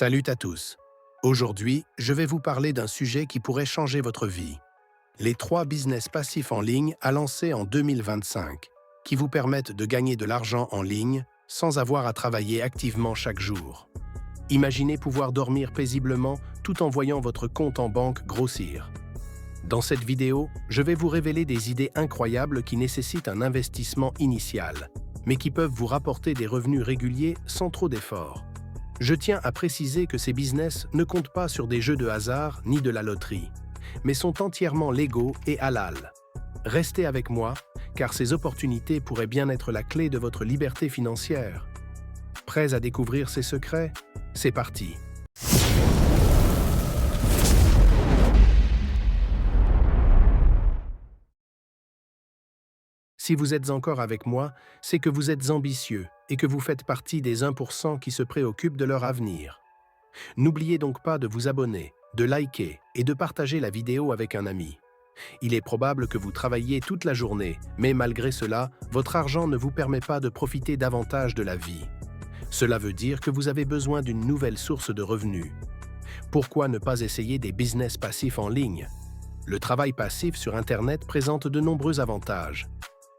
Salut à tous. Aujourd'hui, je vais vous parler d'un sujet qui pourrait changer votre vie. Les 3 business passifs en ligne à lancer en 2025, qui vous permettent de gagner de l'argent en ligne sans avoir à travailler activement chaque jour. Imaginez pouvoir dormir paisiblement tout en voyant votre compte en banque grossir. Dans cette vidéo, je vais vous révéler des idées incroyables qui nécessitent un investissement initial, mais qui peuvent vous rapporter des revenus réguliers sans trop d'efforts. Je tiens à préciser que ces business ne comptent pas sur des jeux de hasard ni de la loterie, mais sont entièrement légaux et halal. Restez avec moi, car ces opportunités pourraient bien être la clé de votre liberté financière. Prêts à découvrir ces secrets? C'est parti! Si vous êtes encore avec moi, c'est que vous êtes ambitieux et que vous faites partie des 1% qui se préoccupent de leur avenir. N'oubliez donc pas de vous abonner, de liker et de partager la vidéo avec un ami. Il est probable que vous travailliez toute la journée, mais malgré cela, votre argent ne vous permet pas de profiter davantage de la vie. Cela veut dire que vous avez besoin d'une nouvelle source de revenus. Pourquoi ne pas essayer des business passifs en ligne? Le travail passif sur Internet présente de nombreux avantages,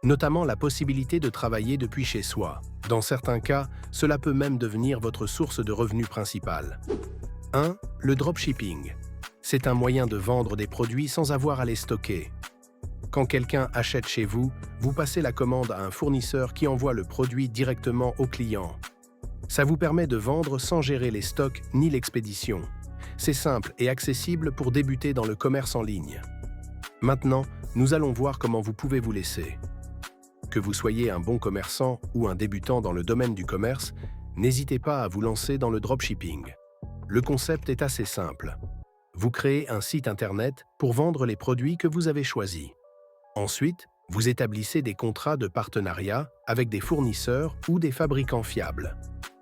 notamment la possibilité de travailler depuis chez soi. Dans certains cas, cela peut même devenir votre source de revenus principale. 1. Le dropshipping. C'est un moyen de vendre des produits sans avoir à les stocker. Quand quelqu'un achète chez vous, vous passez la commande à un fournisseur qui envoie le produit directement au client. Ça vous permet de vendre sans gérer les stocks ni l'expédition. C'est simple et accessible pour débuter dans le commerce en ligne. Maintenant, nous allons voir comment vous pouvez vous laisser. Que vous soyez un bon commerçant ou un débutant dans le domaine du commerce, n'hésitez pas à vous lancer dans le dropshipping. Le concept est assez simple. Vous créez un site internet pour vendre les produits que vous avez choisis. Ensuite, vous établissez des contrats de partenariat avec des fournisseurs ou des fabricants fiables.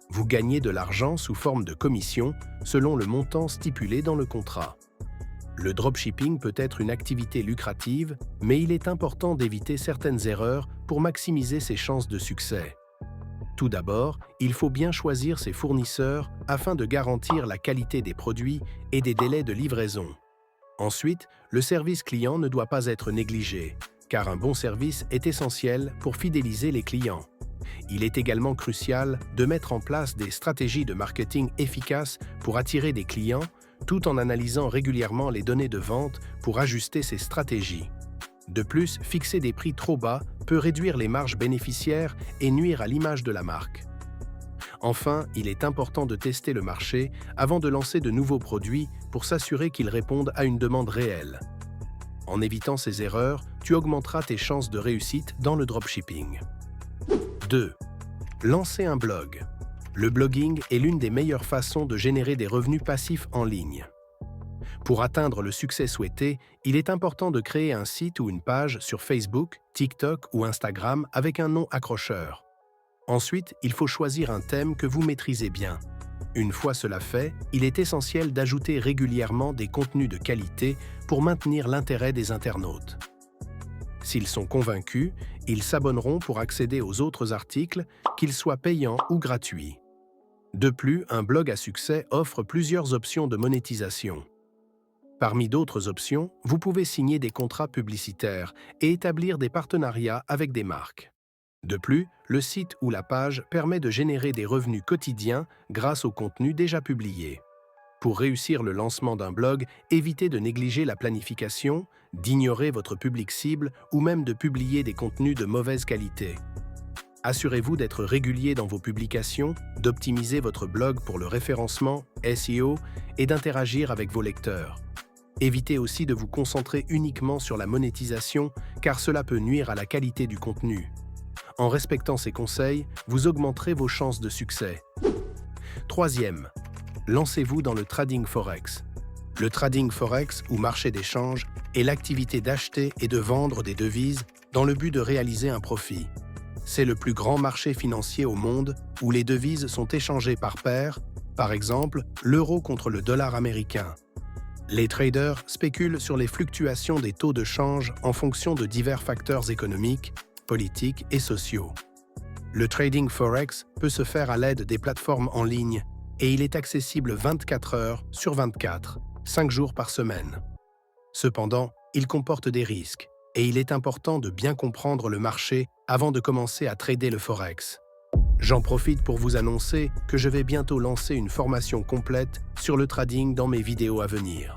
Vous gagnez de l'argent sous forme de commission selon le montant stipulé dans le contrat. Le dropshipping peut être une activité lucrative, mais il est important d'éviter certaines erreurs pour maximiser ses chances de succès. Tout d'abord, il faut bien choisir ses fournisseurs afin de garantir la qualité des produits et des délais de livraison. Ensuite, le service client ne doit pas être négligé, car un bon service est essentiel pour fidéliser les clients. Il est également crucial de mettre en place des stratégies de marketing efficaces pour attirer des clients, tout en analysant régulièrement les données de vente pour ajuster ses stratégies. De plus, fixer des prix trop bas peut réduire les marges bénéficiaires et nuire à l'image de la marque. Enfin, il est important de tester le marché avant de lancer de nouveaux produits pour s'assurer qu'ils répondent à une demande réelle. En évitant ces erreurs, tu augmenteras tes chances de réussite dans le dropshipping. 2. Lancer un blog. Le blogging est l'une des meilleures façons de générer des revenus passifs en ligne. Pour atteindre le succès souhaité, il est important de créer un site ou une page sur Facebook, TikTok ou Instagram avec un nom accrocheur. Ensuite, il faut choisir un thème que vous maîtrisez bien. Une fois cela fait, il est essentiel d'ajouter régulièrement des contenus de qualité pour maintenir l'intérêt des internautes. S'ils sont convaincus, ils s'abonneront pour accéder aux autres articles, qu'ils soient payants ou gratuits. De plus, un blog à succès offre plusieurs options de monétisation. Parmi d'autres options, vous pouvez signer des contrats publicitaires et établir des partenariats avec des marques. De plus, le site ou la page permet de générer des revenus quotidiens grâce au contenu déjà publié. Pour réussir le lancement d'un blog, évitez de négliger la planification, d'ignorer votre public cible ou même de publier des contenus de mauvaise qualité. Assurez-vous d'être régulier dans vos publications, d'optimiser votre blog pour le référencement, SEO, et d'interagir avec vos lecteurs. Évitez aussi de vous concentrer uniquement sur la monétisation, car cela peut nuire à la qualité du contenu. En respectant ces conseils, vous augmenterez vos chances de succès. 3. Lancez-vous dans le trading forex. Le trading forex, ou marché d'échange, est l'activité d'acheter et de vendre des devises dans le but de réaliser un profit. C'est le plus grand marché financier au monde où les devises sont échangées par paire, par exemple l'euro contre le dollar américain. Les traders spéculent sur les fluctuations des taux de change en fonction de divers facteurs économiques, politiques et sociaux. Le trading forex peut se faire à l'aide des plateformes en ligne et il est accessible 24 heures sur 24, 5 jours par semaine. Cependant, il comporte des risques et il est important de bien comprendre le marché avant de commencer à trader le Forex. J'en profite pour vous annoncer que je vais bientôt lancer une formation complète sur le trading dans mes vidéos à venir.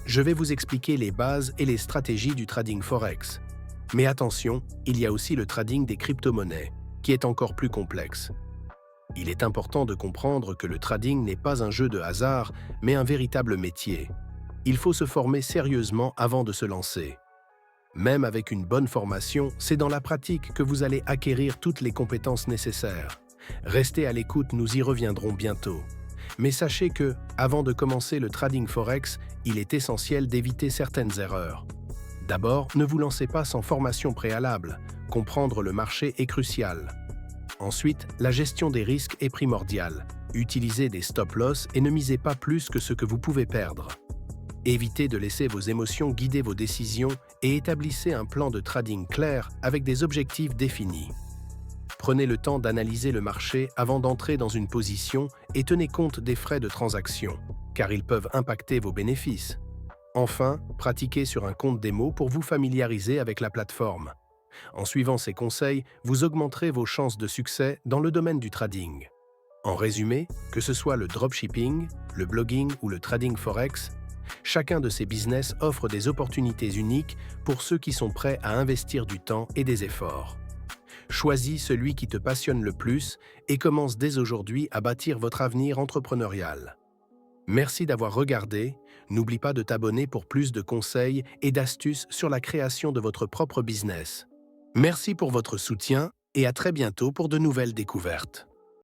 Je vais vous expliquer les bases et les stratégies du trading Forex. Mais attention, il y a aussi le trading des crypto-monnaies, qui est encore plus complexe. Il est important de comprendre que le trading n'est pas un jeu de hasard, mais un véritable métier. Il faut se former sérieusement avant de se lancer. Même avec une bonne formation, c'est dans la pratique que vous allez acquérir toutes les compétences nécessaires. Restez à l'écoute, nous y reviendrons bientôt. Mais sachez que, avant de commencer le trading Forex, il est essentiel d'éviter certaines erreurs. D'abord, ne vous lancez pas sans formation préalable. Comprendre le marché est crucial. Ensuite, la gestion des risques est primordiale. Utilisez des stop-loss et ne misez pas plus que ce que vous pouvez perdre. Évitez de laisser vos émotions guider vos décisions et établissez un plan de trading clair avec des objectifs définis. Prenez le temps d'analyser le marché avant d'entrer dans une position et tenez compte des frais de transaction, car ils peuvent impacter vos bénéfices. Enfin, pratiquez sur un compte démo pour vous familiariser avec la plateforme. En suivant ces conseils, vous augmenterez vos chances de succès dans le domaine du trading. En résumé, que ce soit le dropshipping, le blogging ou le trading Forex, chacun de ces business offre des opportunités uniques pour ceux qui sont prêts à investir du temps et des efforts. Choisis celui qui te passionne le plus et commence dès aujourd'hui à bâtir votre avenir entrepreneurial. Merci d'avoir regardé. N'oublie pas de t'abonner pour plus de conseils et d'astuces sur la création de votre propre business. Merci pour votre soutien et à très bientôt pour de nouvelles découvertes.